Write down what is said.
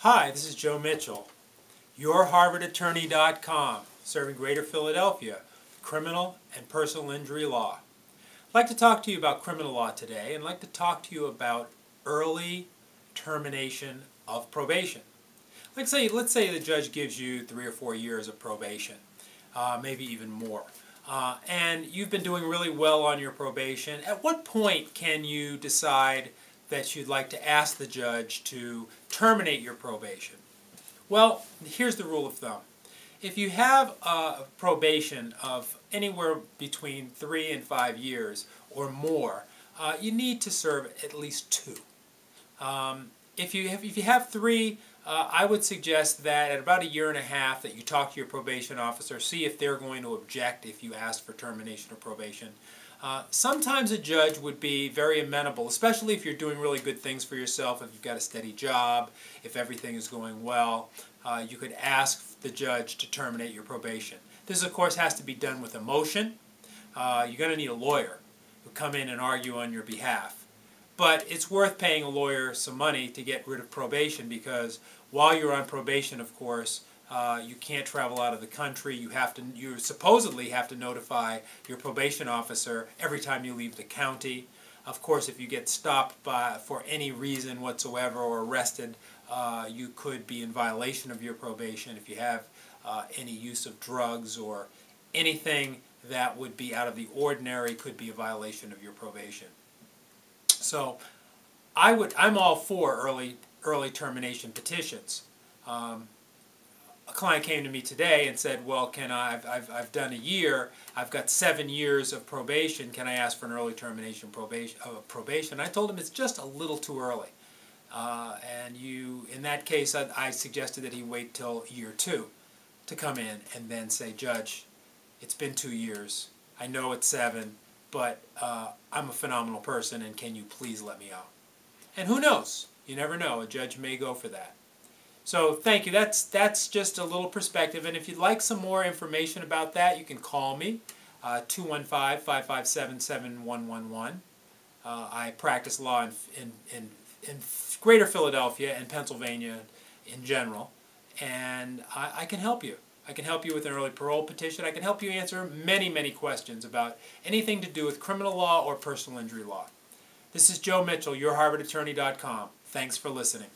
Hi, this is Joe Mitchell, yourharvardattorney.com, serving Greater Philadelphia, criminal and personal injury law. I'd like to talk to you about criminal law today, and I'd like to talk to you about early termination of probation. Let's say the judge gives you 3 or 4 years of probation, maybe even more, and you've been doing really well on your probation. At what point can you decide that you'd like to ask the judge to terminate your probation? Well, here's the rule of thumb. If you have a probation of anywhere between 3 and 5 years or more, you need to serve at least 2. If you have 3, I would suggest that at about 1.5 years that you talk to your probation officer, see if they're going to object if you ask for termination of probation. Sometimes a judge would be very amenable, especially if you're doing really good things for yourself, if you've got a steady job, if everything is going well. You could ask the judge to terminate your probation. This, of course, has to be done with a motion. You're going to need a lawyer who come in and argue on your behalf. But it's worth paying a lawyer some money to get rid of probation, because while you're on probation, of course, you can't travel out of the country. You supposedly have to notify your probation officer every time you leave the county. Of course, if you get stopped for any reason whatsoever or arrested, you could be in violation of your probation. If you have any use of drugs or anything that would be out of the ordinary, could be a violation of your probation. So I'm all for early termination petitions. A client came to me today and said, well, I've done 1 year, I've got 7 years of probation, can I ask for an early termination probation? I told him it's just a little too early. And in that case, I suggested that he wait till year 2 to come in and then say, Judge, it's been 2 years, I know it's 7, but I'm a phenomenal person, and can you please let me out? And who knows? You never know. A judge may go for that. So thank you. That's just a little perspective. And if you'd like some more information about that, you can call me, 215-557-7111. I practice law in Greater Philadelphia and Pennsylvania in general, and I can help you. I can help you with an early parole petition. I can help you answer many, many questions about anything to do with criminal law or personal injury law. This is Joe Mitchell, yourharvardattorney.com. Thanks for listening.